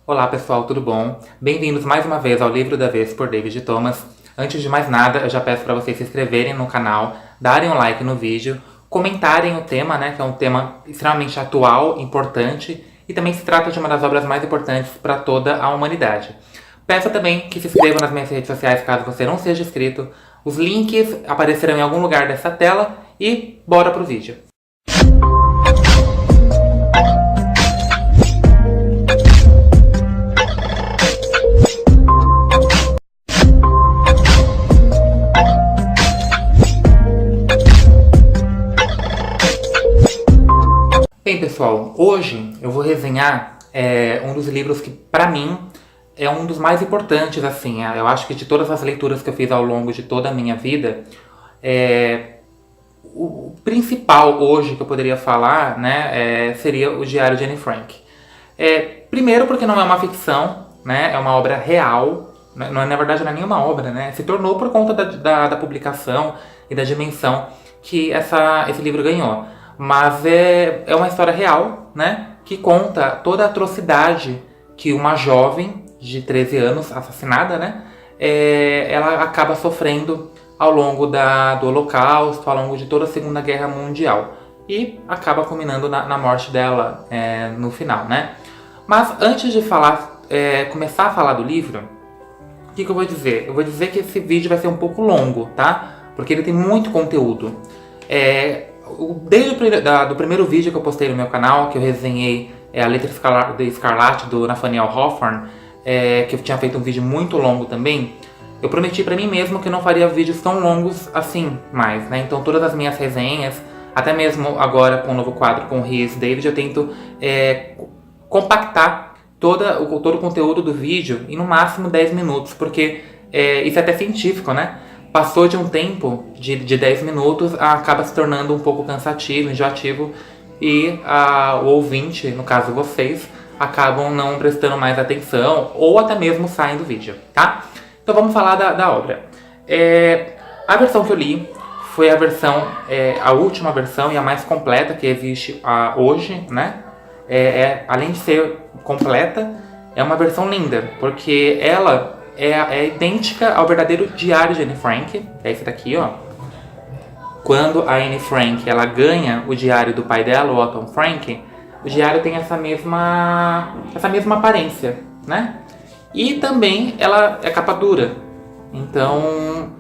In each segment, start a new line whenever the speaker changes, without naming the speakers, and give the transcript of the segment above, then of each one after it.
Olá pessoal, tudo bom? Bem-vindos mais uma vez ao Livro da Vez por David Thomas. Antes de mais nada, eu já peço para vocês se inscreverem no canal, darem um like no vídeo, comentarem o tema, que é um tema extremamente atual, importante, e também se trata de uma das obras mais importantes para toda a humanidade. Peço também que se inscrevam nas minhas redes sociais caso você não seja inscrito. Os links aparecerão em algum lugar dessa tela e bora pro vídeo. Bem pessoal, hoje eu vou resenhar um dos livros que pra mim é um dos mais importantes, assim, eu acho que de todas as leituras que eu fiz ao longo de toda a minha vida, o principal hoje que eu poderia falar, seria o Diário de Anne Frank. Primeiro porque não é uma ficção, é uma obra real, não é, na verdade não é nenhuma obra, se tornou por conta da publicação e da dimensão que esse livro ganhou. Mas é uma história real, que conta toda a atrocidade que uma jovem de 13 anos, assassinada, ela acaba sofrendo ao longo do Holocausto, ao longo de toda a Segunda Guerra Mundial. E acaba culminando na morte dela no final, Mas antes de começar a falar do livro, o que eu vou dizer? Eu vou dizer que esse vídeo vai ser um pouco longo, tá? Porque ele tem muito conteúdo. Desde o primeiro vídeo que eu postei no meu canal, que eu resenhei a Letra de Escarlate do Nathaniel Hawthorne, que eu tinha feito um vídeo muito longo também, eu prometi pra mim mesmo que eu não faria vídeos tão longos assim mais, Então todas as minhas resenhas, até mesmo agora com o novo quadro com o Rhys David, eu tento compactar todo o conteúdo do vídeo em no máximo 10 minutos, porque isso é até científico, Passou de um tempo de 10 minutos, acaba se tornando um pouco cansativo, enjoativo, e o ouvinte, no caso vocês, acabam não prestando mais atenção, ou até mesmo saem do vídeo, tá? Então vamos falar da obra. A versão que eu li foi a última versão e a mais completa que existe hoje, além de ser completa, é uma versão linda, porque ela é idêntica ao verdadeiro diário de Anne Frank, é esse daqui, ó. Quando a Anne Frank ela ganha o diário do pai dela, o Otto Frank, o diário tem essa mesma aparência, E também ela é capa dura, então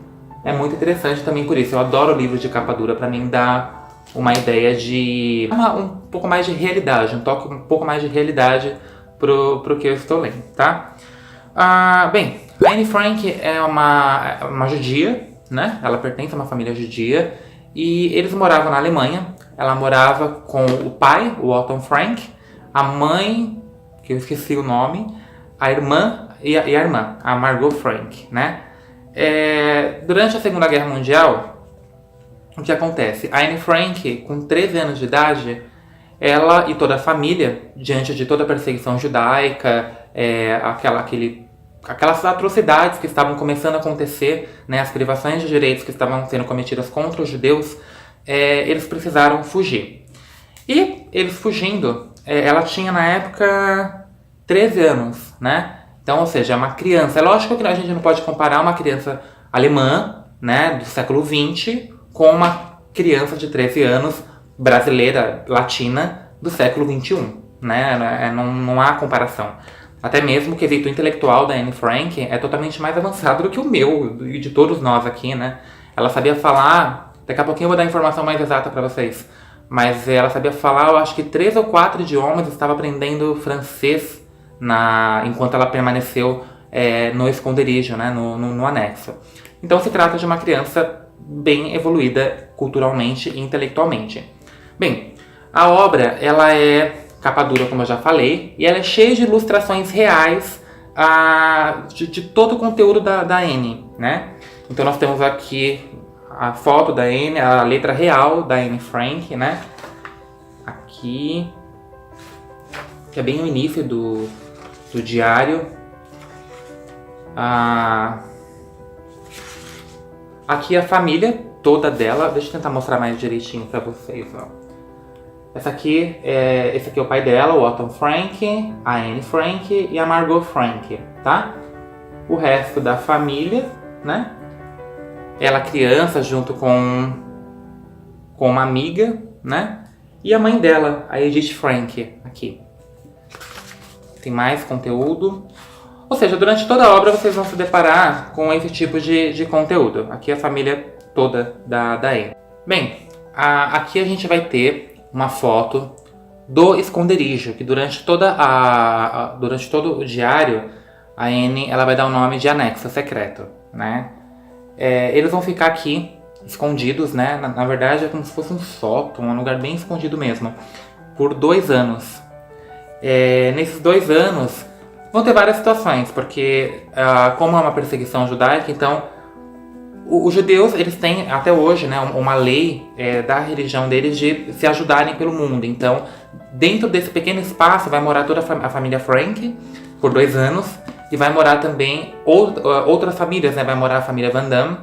é muito interessante também por isso. Eu adoro livros de capa dura, pra mim dá uma ideia de um pouco mais de realidade, um toque um pouco mais de realidade pro que eu estou lendo, tá? Bem, a Anne Frank é uma judia, Ela pertence a uma família judia e eles moravam na Alemanha. Ela morava com o pai, o Otto Frank, a mãe, que eu esqueci o nome, a irmã e a irmã, a Margot Frank, Durante a Segunda Guerra Mundial, o que acontece? A Anne Frank, com 13 anos de idade, ela e toda a família, diante de toda a perseguição judaica, aquelas atrocidades que estavam começando a acontecer, as privações de direitos que estavam sendo cometidas contra os judeus, eles precisaram fugir. E eles fugindo, ela tinha na época 13 anos, Então, ou seja, é uma criança. É lógico que a gente não pode comparar uma criança alemã, do século XX, com uma criança de 13 anos brasileira, latina, do século XXI, Não há comparação. Até mesmo o quesito intelectual da Anne Frank é totalmente mais avançado do que o meu e de todos nós aqui, Ela sabia falar, daqui a pouquinho eu vou dar a informação mais exata pra vocês, mas ela sabia falar, eu acho que 3 ou 4 idiomas, estava aprendendo francês enquanto ela permaneceu no esconderijo, no anexo. Então se trata de uma criança bem evoluída culturalmente e intelectualmente. Bem, a obra, ela é capa dura, como eu já falei, e ela é cheia de ilustrações reais de todo o conteúdo da Anne, Então nós temos aqui a foto da Anne, a letra real da Anne Frank, Aqui, que é bem o início do diário. Aqui a família toda dela, deixa eu tentar mostrar mais direitinho pra vocês, ó. Esse aqui é o pai dela, o Otto Frank, a Anne Frank e a Margot Frank, tá? O resto da família, né? Ela criança junto com uma amiga, né? E a mãe dela, a Edith Frank, aqui. Tem mais conteúdo. Ou seja, durante toda a obra vocês vão se deparar com esse tipo de conteúdo. Aqui é a família toda da Anne. Bem, aqui a gente vai ter uma foto do esconderijo, que durante todo o diário, a Anne ela vai dar o nome de anexo secreto, né? Eles vão ficar aqui escondidos, né? Na verdade é como se fosse um sótão, um lugar bem escondido mesmo, por 2 anos. Nesses 2 anos vão ter várias situações, porque como é uma perseguição judaica, então os judeus eles têm até hoje, né, uma lei da religião deles de se ajudarem pelo mundo. Então, dentro desse pequeno espaço vai morar toda a família Frank por 2 anos e vai morar também outras famílias, né? Vai morar a família Van Damme,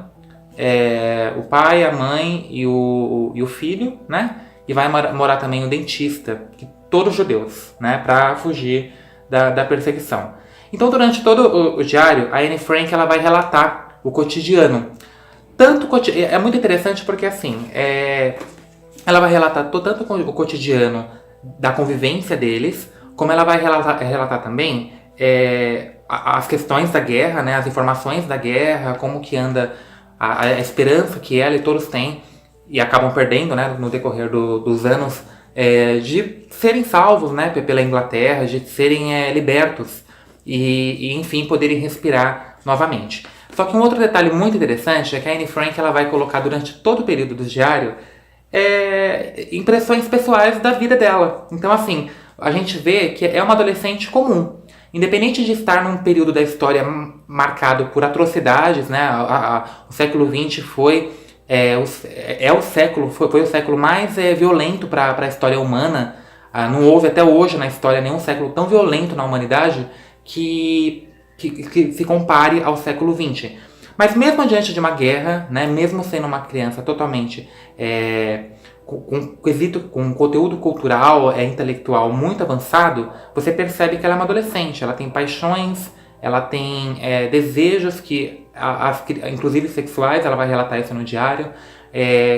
o pai, a mãe e o filho, né? E vai morar também o dentista, que todos judeus, né? Para fugir da perseguição. Então, durante todo o diário, a Anne Frank ela vai relatar o cotidiano. É muito interessante porque assim, ela vai relatar tanto o cotidiano da convivência deles, como ela vai relatar também as questões da guerra, né, as informações da guerra, como que anda a esperança que ela e todos têm e acabam perdendo, né, no decorrer dos anos, de serem salvos, né, pela Inglaterra, de serem libertos e enfim poderem respirar novamente. Só que um outro detalhe muito interessante é que a Anne Frank ela vai colocar durante todo o período do diário impressões pessoais da vida dela. Então, assim, a gente vê que é uma adolescente comum. Independente de estar num período da história marcado por atrocidades, né? O século XX foi o século mais violento para a história humana. Não houve até hoje na história nenhum século tão violento na humanidade que se compare ao século XX. Mas mesmo diante de uma guerra, né, mesmo sendo uma criança totalmente com conteúdo cultural, intelectual muito avançado, você percebe que ela é uma adolescente, ela tem paixões, ela tem desejos inclusive sexuais, ela vai relatar isso no diário,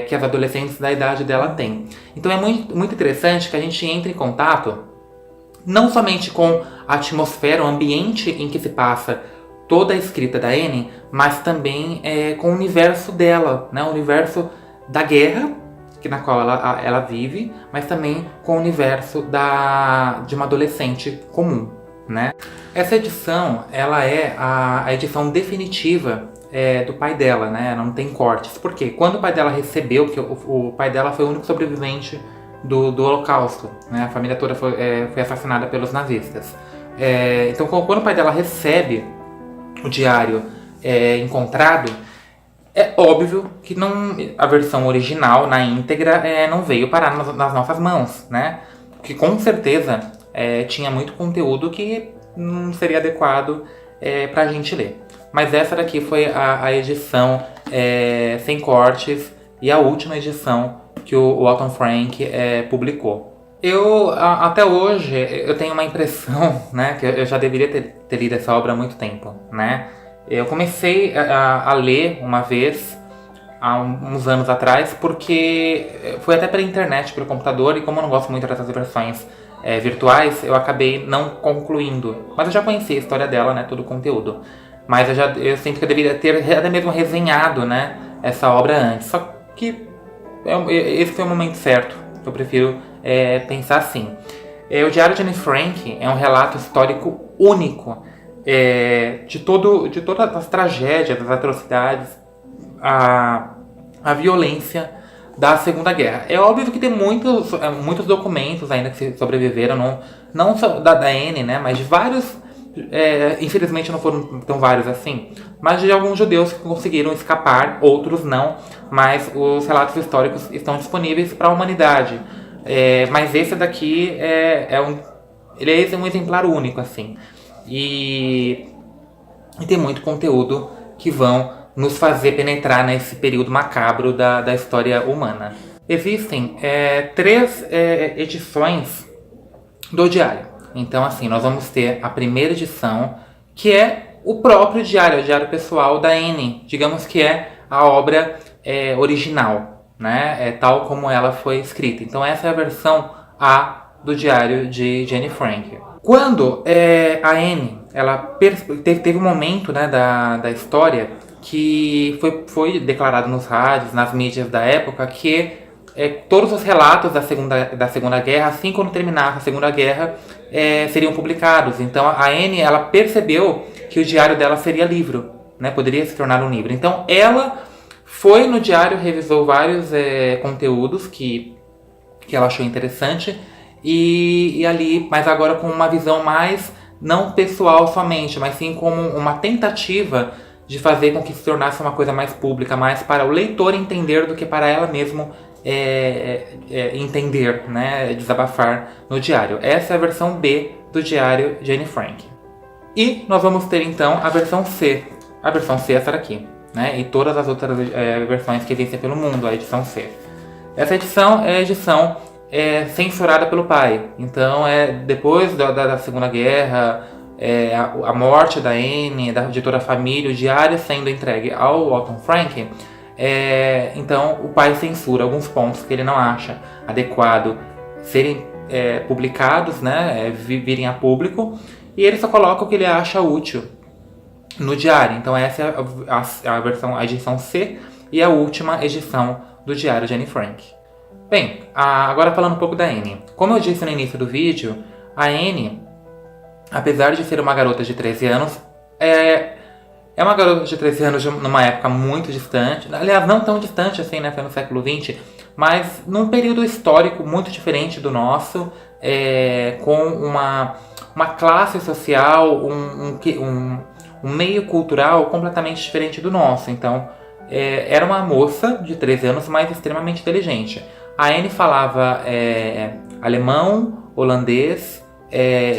que as adolescentes da idade dela têm. Então é muito, muito interessante que a gente entre em contato não somente com a atmosfera, o ambiente em que se passa toda a escrita da Anne, mas também com o universo dela, né? O universo da guerra, na qual ela vive, mas também com o universo de uma adolescente comum, né? Essa edição, ela é a edição definitiva do pai dela, né? Não tem cortes. Por quê? Quando o pai dela recebeu, porque o pai dela foi o único sobrevivente do Holocausto, né? A família toda foi assassinada pelos nazistas. Então, quando o pai dela recebe o diário encontrado, é óbvio que a versão original, na íntegra, não veio parar nas nossas mãos, né? Porque com certeza tinha muito conteúdo que não seria adequado pra gente ler. Mas essa daqui foi a edição sem cortes e a última edição que o Otto Frank publicou. Até hoje, eu tenho uma impressão, né, que eu já deveria ter lido essa obra há muito tempo, né? Eu comecei a ler uma vez, há uns anos atrás, porque foi até pela internet, pelo computador, e como eu não gosto muito dessas versões virtuais, eu acabei não concluindo. Mas eu já conhecia a história dela, né, todo o conteúdo. Mas eu sinto que eu deveria ter até mesmo resenhado, né, essa obra antes. Só que esse foi o momento certo. Eu prefiro pensar assim. O Diário de Anne Frank é um relato histórico único de todas as tragédias, as atrocidades, a violência da Segunda Guerra. É óbvio que tem muitos documentos ainda que sobreviveram, não só da Anne, né, mas de vários, infelizmente não foram tão vários assim, mas de alguns judeus que conseguiram escapar, outros não, mas os relatos históricos estão disponíveis para a humanidade. Mas esse daqui ele é um exemplar único, assim. E tem muito conteúdo que vão nos fazer penetrar nesse período macabro da história humana. Existem 3 edições do diário. Então, assim, nós vamos ter a primeira edição, que é o próprio diário, o diário pessoal da Anne. Digamos que é a obra original, né? Tal como ela foi escrita. Então, essa é a versão A do diário de Anne Frank. Quando a Anne, ela teve um momento, né, da história que foi declarado nos rádios, nas mídias da época, que todos os relatos da Segunda Guerra, assim quando terminasse a Segunda Guerra, seriam publicados. Então a Anne, ela percebeu que o diário dela seria livro, né? Poderia se tornar um livro. Então ela foi no diário, revisou vários conteúdos que ela achou interessante e ali, mas agora com uma visão mais não pessoal somente, mas sim como uma tentativa de fazer com que se tornasse uma coisa mais pública, mais para o leitor entender do que para ela mesma entender, né, desabafar no diário. Essa é a versão B do diário de Anne Frank. E nós vamos ter então a versão C. A versão C é essa daqui, né, e todas as outras versões que existem pelo mundo, a edição C. Essa edição é a edição censurada pelo pai. Então, depois da Segunda Guerra, a morte da Anne, de toda a família, o diário sendo entregue ao Otto Frank, então o pai censura alguns pontos que ele não acha adequado serem publicados, né, virem a público, e ele só coloca o que ele acha útil no diário. Então essa é a edição C e a última edição do diário de Anne Frank. Bem, agora falando um pouco da Anne. Como eu disse no início do vídeo, a Anne, apesar de ser uma garota de 13 anos, é uma garota de 13 anos numa época muito distante. Aliás, não tão distante assim, né? Foi no século XX, mas num período histórico muito diferente do nosso, com uma classe social, um meio cultural completamente diferente do nosso. Então, era uma moça de 13 anos, mas extremamente inteligente. A Anne falava alemão, holandês,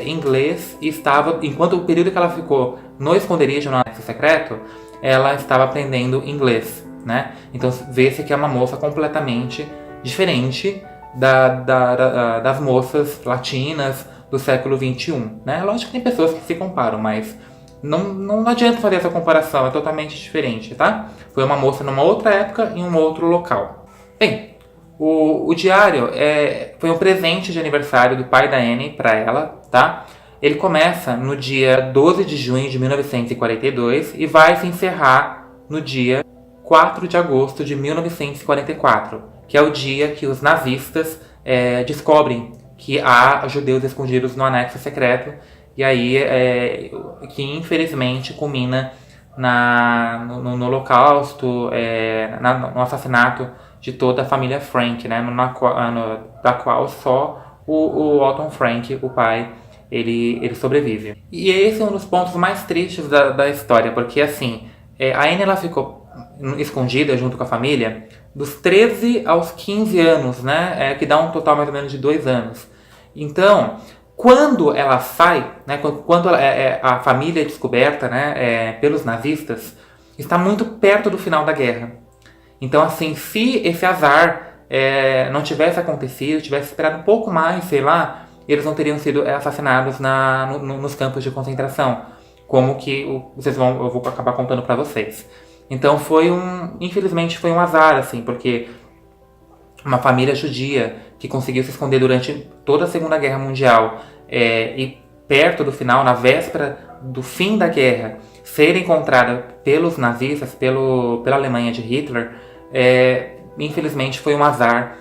inglês, e estava, enquanto o período que ela ficou no esconderijo, no anexo secreto, ela estava aprendendo inglês, né? Então vê-se que é uma moça completamente diferente das moças latinas do século XXI, né? Lógico que tem pessoas que se comparam, mas não adianta fazer essa comparação, é totalmente diferente, tá? Foi uma moça numa outra época, em um outro local. Bem, o diário foi um presente de aniversário do pai da Anne para ela, tá? Ele começa no dia 12 de junho de 1942 e vai se encerrar no dia 4 de agosto de 1944, que é o dia que os nazistas descobrem que há judeus escondidos no anexo secreto, e aí que infelizmente culmina no Holocausto, no assassinato de toda a família Frank, né, da qual só o Otto Frank, o pai, ele sobrevive. E esse é um dos pontos mais tristes da história, porque assim, a Anne, ela ficou escondida junto com a família dos 13 aos 15 anos, né, que dá um total mais ou menos de 2 anos. Então, quando ela sai, né, quando a família é descoberta, né, pelos nazistas, está muito perto do final da guerra. Então, assim, se esse azar não tivesse acontecido, tivesse esperado um pouco mais, sei lá, eles não teriam sido assassinados nos campos de concentração, como que eu vou acabar contando para vocês. Então, infelizmente, foi um azar, assim, porque uma família judia que conseguiu se esconder durante toda a Segunda Guerra Mundial e perto do final, na véspera do fim da guerra, ser encontrada pelos nazistas, pela Alemanha de Hitler, infelizmente foi um azar,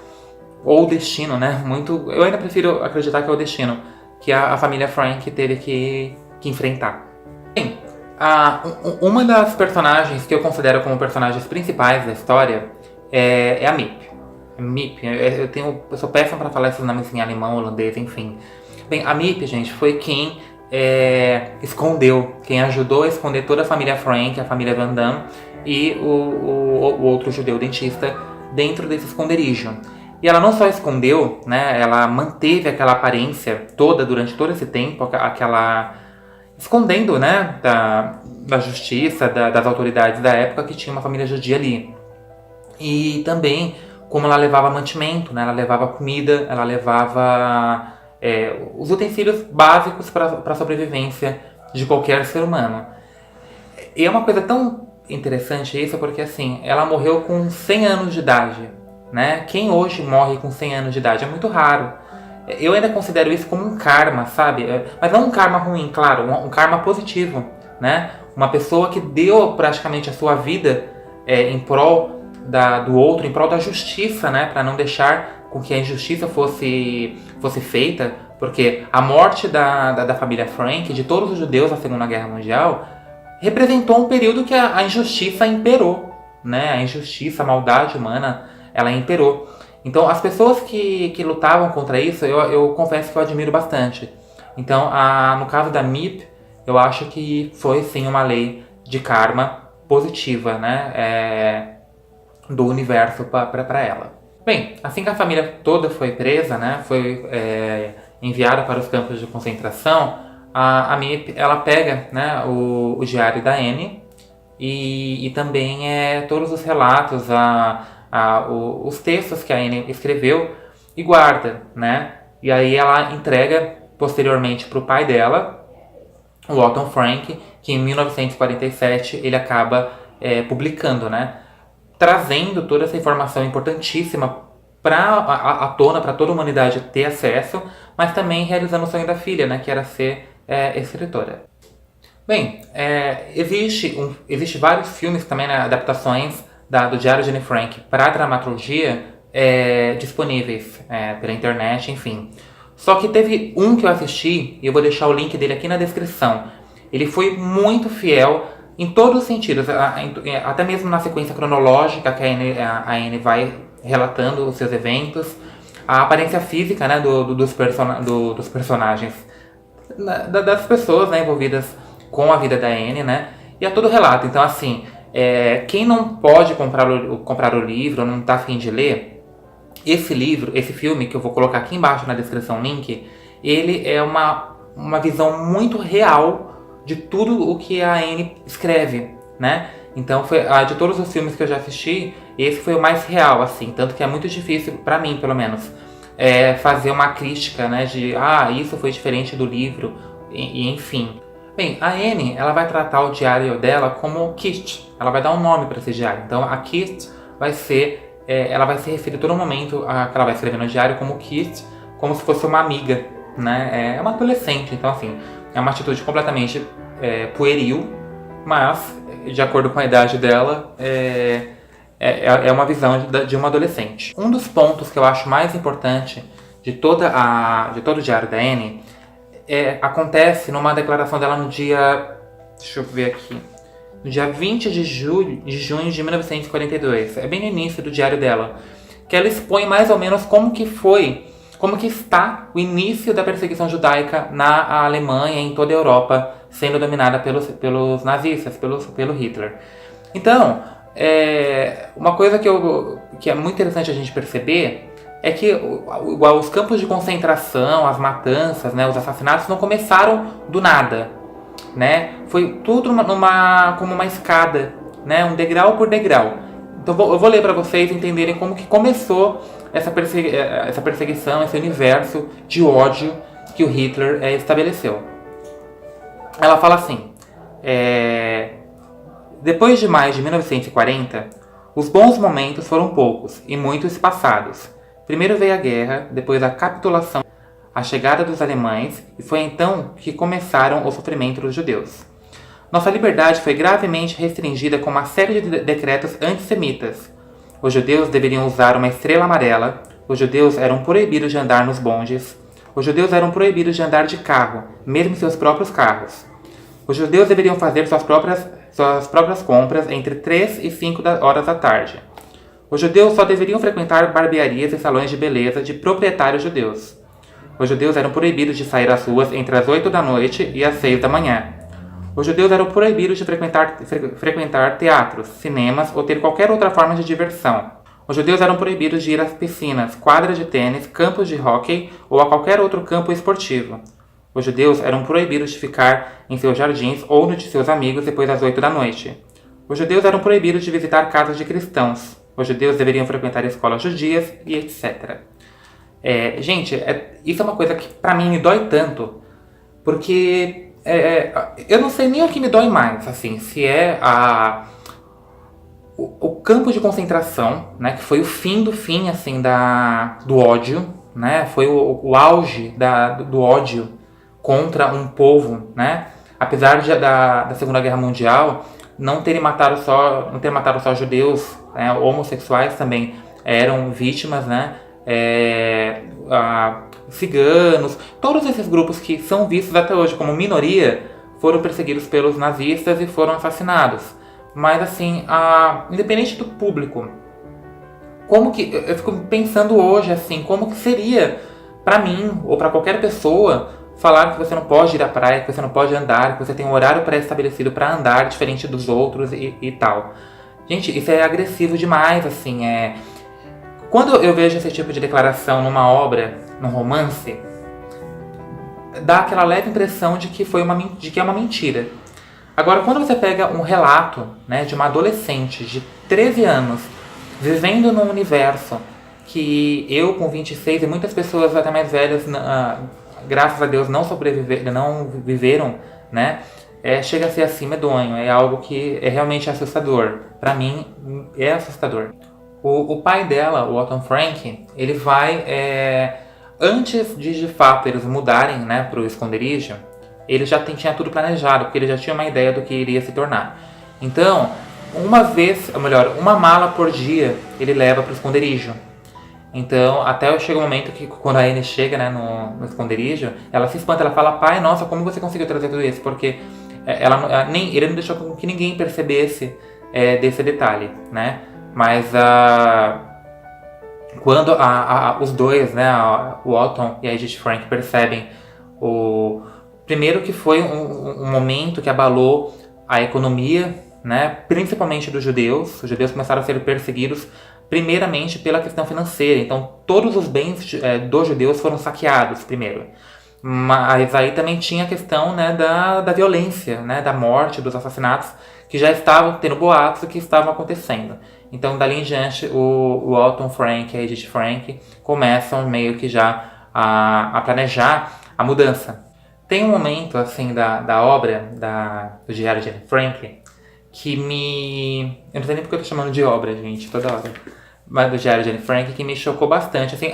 ou destino, né? Eu ainda prefiro acreditar que é o destino que a família Frank teve que enfrentar. Bem, uma das personagens que eu considero como personagens principais da história é a Miep. Miep, eu sou péssimo para falar esses nomes em alemão, holandês, enfim. Bem, a Miep, gente, foi quem quem ajudou a esconder toda a família Frank, a família Van Damme e o outro judeu dentista dentro desse esconderijo. E ela não só escondeu, né, ela manteve aquela aparência toda durante todo esse tempo, escondendo, né, da justiça, das autoridades da época que tinha uma família judia ali. E também como ela levava mantimento, né? Ela levava comida, ela levava os utensílios básicos para a sobrevivência de qualquer ser humano. E é uma coisa tão interessante isso, porque assim, ela morreu com 100 anos de idade, né? Quem hoje morre com 100 anos de idade? É muito raro. Eu ainda considero isso como um karma, sabe? Mas não um karma ruim, claro, um karma positivo, né? Uma pessoa que deu praticamente a sua vida em prol do outro, em prol da justiça, né? Para não deixar com que a injustiça fosse feita, porque a morte da família Frank, de todos os judeus na Segunda Guerra Mundial, representou um período que a injustiça imperou, né? A injustiça, a maldade humana, ela imperou. Então, as pessoas que lutavam contra isso, eu confesso que eu admiro bastante. Então, no caso da Mip, eu acho que foi sim uma lei de karma positiva, né? Do universo para ela. Bem, assim que a família toda foi presa, né? Foi enviada para os campos de concentração, a Mip, ela pega, né, o diário da Anne e também todos os relatos, os textos que a Anne escreveu e guarda, né? E aí ela entrega posteriormente para o pai dela, o Otto Frank, que em 1947 ele acaba publicando, né? Trazendo toda essa informação importantíssima à tona, para toda a humanidade ter acesso, mas também realizando o sonho da filha, né? Que era ser escritora. Bem, existe vários filmes também, né, adaptações do Diário de Anne Frank para a dramaturgia disponíveis pela internet, enfim. Só que teve um que eu assisti, e eu vou deixar o link dele aqui na descrição. Ele foi muito fiel em todos os sentidos, até mesmo na sequência cronológica que a Anne vai relatando os seus eventos, a aparência física, né, dos personagens, das pessoas, né, envolvidas com a vida da Anne, né, e a todo relato. Então, assim, quem não pode comprar o livro, não está afim de ler, esse filme, que eu vou colocar aqui embaixo na descrição, link, ele é uma visão muito real de tudo o que a Anne escreve, né? Então, de todos os filmes que eu já assisti, esse foi o mais real, assim. Tanto que é muito difícil, pra mim, pelo menos, fazer uma crítica, né? De, isso foi diferente do livro, e enfim. Bem, a Anne, ela vai tratar o diário dela como Kit. Ela vai dar um nome para esse diário. Então, a Kit vai ser... ela vai se referir todo momento que ela vai escrever no diário como Kit, como se fosse uma amiga, né? É uma adolescente, então, assim, é uma atitude completamente pueril, mas, de acordo com a idade dela, é uma visão de uma adolescente. Um dos pontos que eu acho mais importante de todo o diário da Anne acontece numa declaração dela no dia... Deixa eu ver aqui. No dia 20 de junho de 1942. É bem no início do diário dela. Que ela expõe mais ou menos como que está o início da perseguição judaica na Alemanha e em toda a Europa, sendo dominada pelos nazistas, pelo Hitler. Então, uma coisa que é muito interessante a gente perceber é que os campos de concentração, as matanças, né, os assassinatos não começaram do nada, né? Foi tudo como uma escada, né, um degrau por degrau. Então eu vou ler para vocês entenderem como que começou essa perseguição, esse universo de ódio que o Hitler estabeleceu. Ela fala assim: depois de mais de 1940, os bons momentos foram poucos e muito espaçados. Primeiro veio a guerra, depois a capitulação, a chegada dos alemães, e foi então que começaram o sofrimento dos judeus. Nossa liberdade foi gravemente restringida com uma série de decretos antissemitas. Os judeus deveriam usar uma estrela amarela, os judeus eram proibidos de andar nos bondes, os judeus eram proibidos de andar de carro, mesmo seus próprios carros. Os judeus deveriam fazer suas próprias compras entre 3 e 5 horas da tarde. Os judeus só deveriam frequentar barbearias e salões de beleza de proprietários judeus. Os judeus eram proibidos de sair às ruas entre as 8 da noite e as 6 da manhã. Os judeus eram proibidos de frequentar teatros, cinemas ou ter qualquer outra forma de diversão. Os judeus eram proibidos de ir às piscinas, quadras de tênis, campos de hóquei ou a qualquer outro campo esportivo. Os judeus eram proibidos de ficar em seus jardins ou no de seus amigos depois das 8 da noite. Os judeus eram proibidos de visitar casas de cristãos. os judeus deveriam frequentar escolas judias e etc. Gente, isso é uma coisa que pra mim me dói tanto, porque eu não sei nem o que me dói mais, assim, se é o campo de concentração, né, que foi o fim do fim, assim, do ódio, né, foi o auge do ódio contra um povo, né, apesar da Segunda Guerra Mundial não ter matado só judeus, né, homossexuais também eram vítimas, né, ciganos, todos esses grupos que são vistos até hoje como minoria foram perseguidos pelos nazistas e foram assassinados. Mas assim, independente do público, como que eu fico pensando hoje assim, como que seria pra mim ou pra qualquer pessoa falar que você não pode ir à praia, que você não pode andar, que você tem um horário pré-estabelecido pra andar diferente dos outros e tal. Gente, isso é agressivo demais, assim, Quando eu vejo esse tipo de declaração numa obra, num romance, dá aquela leve impressão de que é uma mentira. Agora, quando você pega um relato, né, de uma adolescente de 13 anos vivendo num universo que eu com 26 e muitas pessoas até mais velhas, graças a Deus, não viveram, né? Chega a ser assim medonho, é algo que é realmente assustador. Pra mim, é assustador. O pai dela, o Otton Frank, ele vai, antes de fato eles mudarem, né, pro esconderijo, ele já tinha tudo planejado, porque ele já tinha uma ideia do que iria se tornar. Então, uma mala por dia ele leva pro esconderijo. Então, até chega um momento que quando a Anne chega, né, no esconderijo, ela se espanta, ela fala: pai, nossa, como você conseguiu trazer tudo isso? Porque ele não deixou que ninguém percebesse desse detalhe, né? Mas quando os dois, né, o Otton e a Edith Frank percebem primeiro que foi um momento que abalou a economia, né, principalmente dos judeus. Os judeus começaram a ser perseguidos primeiramente pela questão financeira. Então todos os bens dos judeus foram saqueados primeiro. Mas aí também tinha a questão, né, da violência, né, da morte, dos assassinatos, que já estavam tendo boatos que estavam acontecendo. Então dali em diante o Otton Frank e a Edith Frank começam meio que já a planejar a mudança. Tem um momento assim da obra do Diário de Anne Frank que eu não sei nem porque eu tô chamando de obra, gente, toda hora. Mas do Diário de Anne Frank, que me chocou bastante. Assim,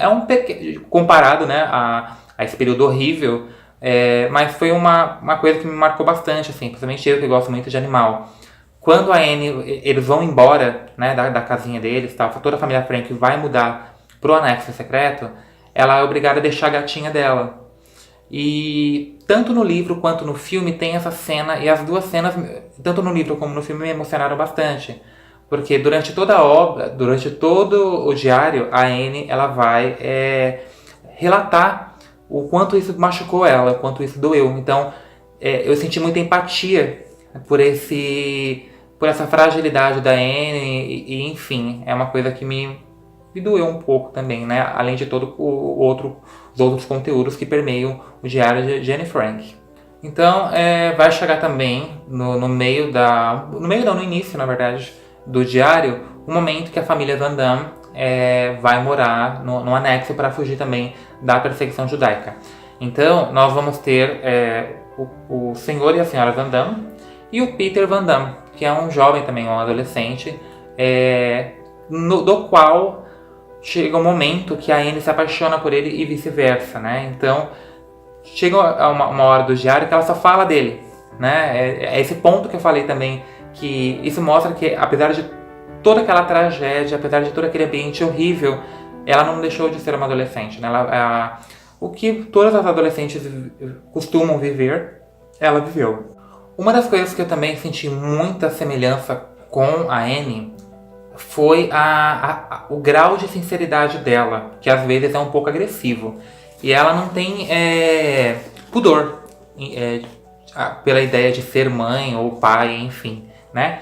comparado, né, a esse período horrível, mas foi uma coisa que me marcou bastante, assim, principalmente eu que gosto muito de animal. Quando a Anne, eles vão embora, né, da casinha deles, tal, toda a família Frank vai mudar pro anexo secreto, ela é obrigada a deixar a gatinha dela. E tanto no livro quanto no filme tem essa cena, e as duas cenas, tanto no livro como no filme, me emocionaram bastante. Porque durante toda a obra, durante todo o diário, a Anne, ela vai relatar o quanto isso machucou ela, o quanto isso doeu. Então, eu senti muita empatia por essa fragilidade da Anne, e enfim, é uma coisa que me doeu um pouco também, né? Além de todo os outros conteúdos que permeiam o diário de Anne Frank. Então, vai chegar também no início, na verdade, do diário, o momento que a família Van Damme vai morar no anexo para fugir também da perseguição judaica. Então, nós vamos ter o senhor e a senhora Van Damme e o Peter Van Damme, que é um jovem também, um adolescente, do qual chega um momento que a Anne se apaixona por ele e vice-versa, né? Então, chega uma hora do diário que ela só fala dele, né? É esse ponto que eu falei também, que isso mostra que, apesar de toda aquela tragédia, apesar de todo aquele ambiente horrível, ela não deixou de ser uma adolescente, né? O que todas as adolescentes costumam viver, ela viveu. Uma das coisas que eu também senti muita semelhança com a Anne foi o grau de sinceridade dela, que às vezes é um pouco agressivo. E ela não tem pudor pela ideia de ser mãe ou pai, enfim, né?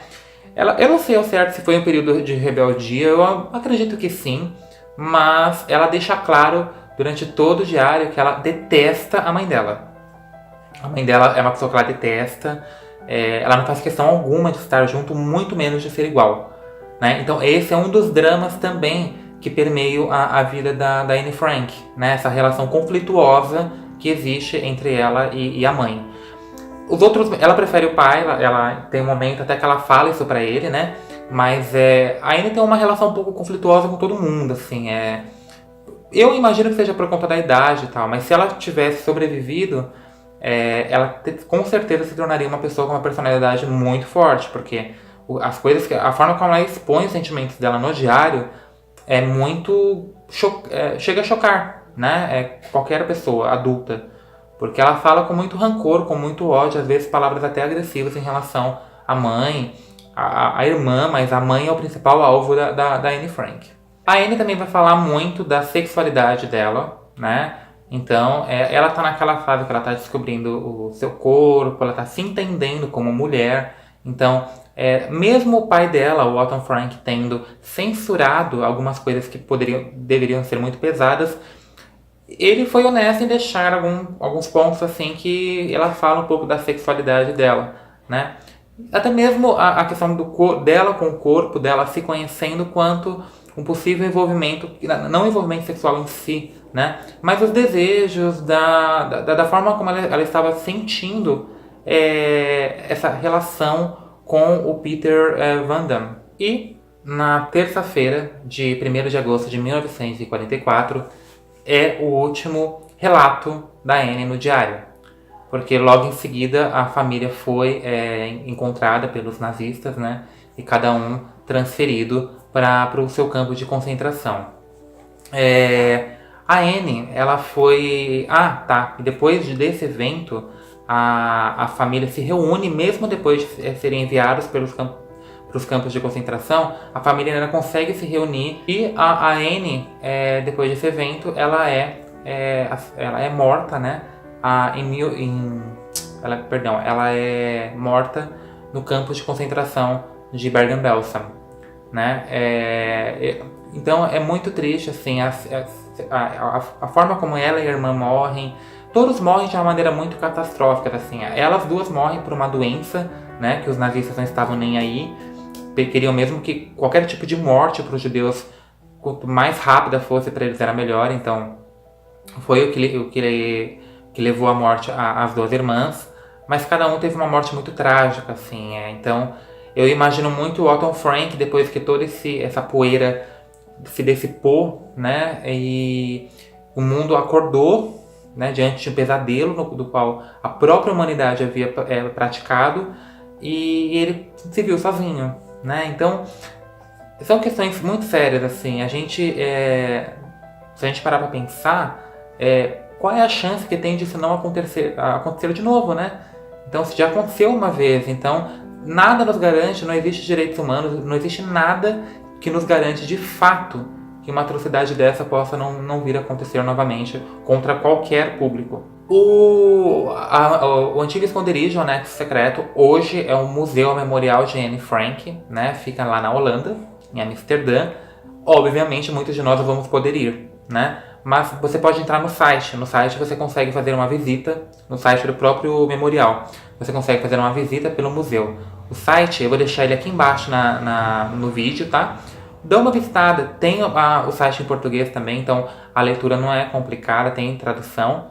Eu não sei ao certo se foi um período de rebeldia, eu acredito que sim, mas ela deixa claro durante todo o diário que ela detesta a mãe dela. A mãe dela é uma pessoa que ela detesta, ela não faz questão alguma de estar junto, muito menos de ser igual. né? Então esse é um dos dramas também que permeiam a vida da Anne Frank, né? Essa relação conflituosa que existe entre ela e a mãe. Os outros, ela prefere o pai, ela tem um momento até que ela fala isso pra ele, né? Mas a Anne tem uma relação um pouco conflituosa com todo mundo, assim, eu imagino que seja por conta da idade e tal, mas se ela tivesse sobrevivido, com certeza se tornaria uma pessoa com uma personalidade muito forte, porque a forma como ela expõe os sentimentos dela no diário é muito chega a chocar, né? Qualquer pessoa adulta, porque ela fala com muito rancor, com muito ódio, às vezes palavras até agressivas em relação à mãe, à irmã, mas a mãe é o principal alvo da Anne Frank. A Anne também vai falar muito da sexualidade dela, né? Então, ela tá naquela fase que ela tá descobrindo o seu corpo, ela tá se entendendo como mulher. Então, mesmo o pai dela, o Otto Frank, tendo censurado algumas coisas que deveriam ser muito pesadas, ele foi honesto em deixar alguns pontos assim que ela fala um pouco da sexualidade dela, né? Até mesmo a questão dela com o corpo dela se conhecendo quanto um possível envolvimento, não envolvimento sexual em si, né? Mas os desejos, da forma como ela estava sentindo essa relação com o Peter Van Damme. E na terça-feira, de 1º de agosto de 1944, é o último relato da Anne no diário. Porque logo em seguida a família foi encontrada pelos nazistas, né? E cada um transferido para o seu campo de concentração. A Anne, ela foi... E depois desse evento, a família se reúne, mesmo depois de serem enviados para os campos de concentração, a família ainda consegue se reunir e a Anne, depois desse evento, ela é morta, né? Ela é morta no campo de concentração de Bergen-Belsen, né? Então é muito triste, assim, a forma como ela e a irmã morrem. Todos morrem de uma maneira muito catastrófica, assim. Elas duas morrem por uma doença, né? Que os nazistas não estavam nem aí. Queriam mesmo que qualquer tipo de morte para os judeus, quanto mais rápida fosse para eles, era melhor. Então foi o que levou à morte as duas irmãs. Mas cada um teve uma morte muito trágica, assim. Então eu imagino muito o Otto Frank, depois que toda essa poeira se dissipou, né? E o mundo acordou, né, diante de um pesadelo do qual a própria humanidade havia praticado, e ele se viu sozinho, né? Então são questões muito sérias, assim. Se a gente parar para pensar, qual é a chance que tem disso não acontecer de novo, né? Então, se já aconteceu uma vez, então nada nos garante, não existe direitos humanos, não existe nada que nos garante de fato que uma atrocidade dessa possa não vir a acontecer novamente contra qualquer público. O antigo esconderijo, o anexo secreto, hoje é um museu memorial de Anne Frank, né? Fica lá na Holanda, em Amsterdã. Obviamente, muitos de nós não vamos poder ir, né? Mas você pode entrar no site. No site você consegue fazer uma visita, no site do próprio memorial. Você consegue fazer uma visita pelo museu. O site, eu vou deixar ele aqui embaixo no vídeo, tá? Dá uma visitada. Tem o site em português também, então a leitura não é complicada, tem tradução.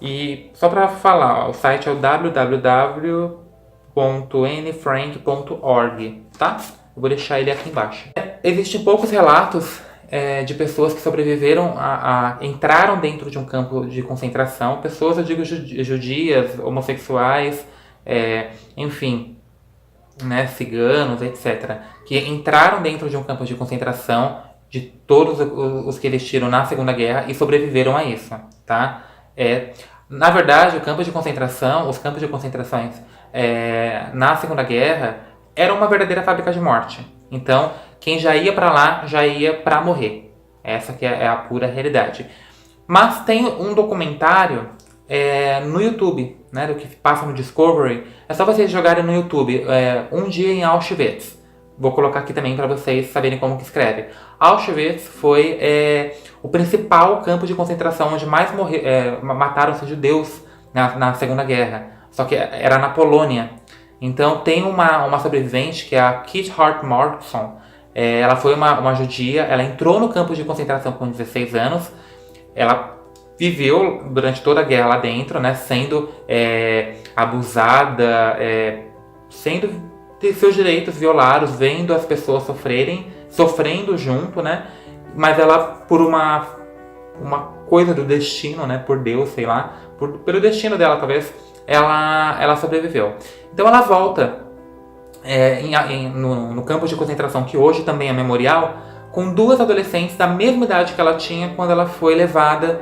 E só para falar, o site é o www.annefrank.org, tá? Eu vou deixar ele aqui embaixo. Existem poucos relatos de pessoas que sobreviveram, entraram dentro de um campo de concentração. Pessoas, eu digo, judias, homossexuais, enfim, né, ciganos, etc. Que entraram dentro de um campo de concentração, de todos os que existiram na Segunda Guerra, e sobreviveram a isso, tá? Na verdade, os campos de concentrações na Segunda Guerra eram uma verdadeira fábrica de morte. Então, quem já ia para lá, já ia para morrer. Essa que é a pura realidade. Mas tem um documentário no YouTube, né, do que passa no Discovery. É só vocês jogarem no YouTube, Um Dia em Auschwitz. Vou colocar aqui também para vocês saberem como que escreve. Auschwitz foi o principal campo de concentração onde mais mataram-se judeus na Segunda Guerra. Só que era na Polônia. Então tem uma sobrevivente, que é a Kit Hart Morrison. Ela foi uma judia, ela entrou no campo de concentração com 16 anos, ela viveu durante toda a guerra lá dentro, né, sendo abusada, sendo ter seus direitos violados, vendo as pessoas sofrendo junto, né, mas ela, por uma coisa do destino, né, por Deus, sei lá, pelo destino dela talvez, ela sobreviveu. Então ela volta no campo de concentração, que hoje também é memorial, com 2 adolescentes da mesma idade que ela tinha quando ela foi levada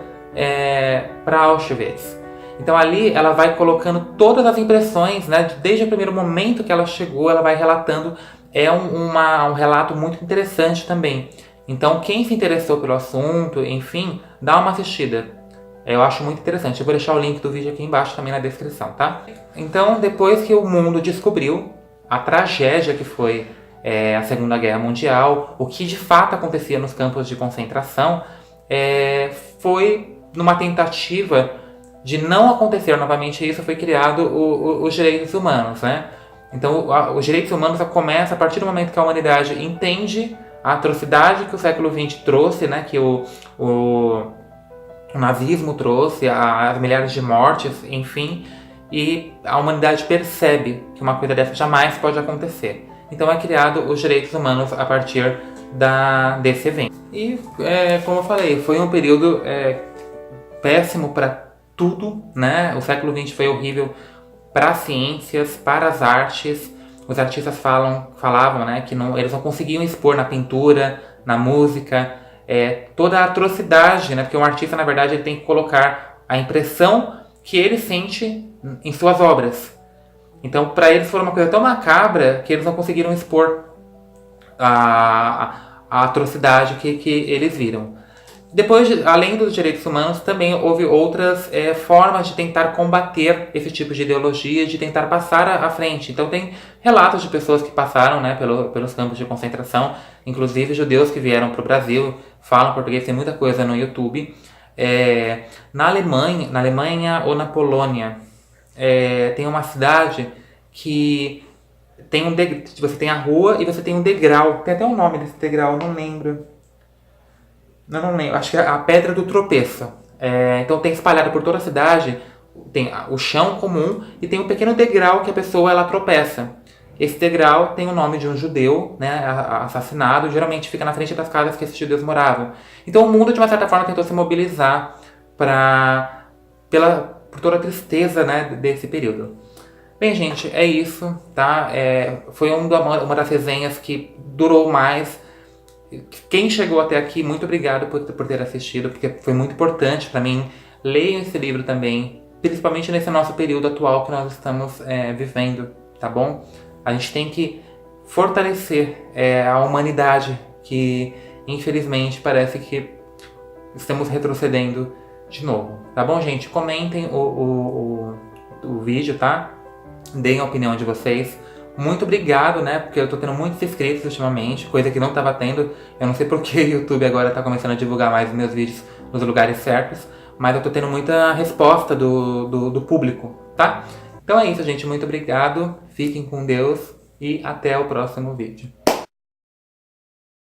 para Auschwitz. Então ali ela vai colocando todas as impressões, né, desde o primeiro momento que ela chegou, ela vai relatando. Um relato muito interessante também. Então quem se interessou pelo assunto, enfim, dá uma assistida. Eu acho muito interessante. Eu vou deixar o link do vídeo aqui embaixo também na descrição, tá? Então, depois que o mundo descobriu a tragédia que foi a Segunda Guerra Mundial, o que de fato acontecia nos campos de concentração, foi numa tentativa de não acontecer novamente isso, foi criado os direitos humanos, né? Então, os direitos humanos começam a partir do momento que a humanidade entende a atrocidade que o século XX trouxe, né? Que o nazismo trouxe, as milhares de mortes, enfim, e a humanidade percebe que uma coisa dessa jamais pode acontecer. Então é criado os direitos humanos a partir desse evento. E, como eu falei, foi um período péssimo para tudo, né? O século XX foi horrível para as ciências, para as artes. Os artistas falavam, né, que eles não conseguiam expor na pintura, na música, toda a atrocidade, né? Porque um artista, na verdade, ele tem que colocar a impressão que ele sente em suas obras. Então, para eles foi uma coisa tão macabra que eles não conseguiram expor a atrocidade que eles viram. Depois, além dos direitos humanos, também houve outras formas de tentar combater esse tipo de ideologia, de tentar passar à frente. Então tem relatos de pessoas que passaram, né, pelos campos de concentração, inclusive judeus que vieram para o Brasil, falam português, tem muita coisa no YouTube. Na Alemanha ou na Polônia, tem uma cidade que tem você tem a rua e você tem um degrau. Tem até um nome desse degrau, não lembro. Não lembro, acho que é a Pedra do Tropeço. Então tem espalhado por toda a cidade, tem o chão comum e tem um pequeno degrau que a pessoa ela tropeça. Esse degrau tem o nome de um judeu, né, assassinado, geralmente fica na frente das casas que esses judeus moravam. Então o mundo, de uma certa forma, tentou se mobilizar por toda a tristeza, né, desse período. Bem, gente, é isso, tá? Foi uma das resenhas que durou mais. Quem chegou até aqui, muito obrigado por ter assistido, porque foi muito importante para mim. Leiam esse livro também, principalmente nesse nosso período atual que nós estamos vivendo, tá bom? A gente tem que fortalecer a humanidade, que infelizmente parece que estamos retrocedendo de novo, tá bom, gente? Comentem o vídeo, tá? Deem a opinião de vocês. Muito obrigado, né? Porque eu tô tendo muitos inscritos ultimamente, coisa que não tava tendo. Eu não sei porque o YouTube agora tá começando a divulgar mais os meus vídeos nos lugares certos, mas eu tô tendo muita resposta do público, tá? Então é isso, gente. Muito obrigado. Fiquem com Deus e até o próximo vídeo.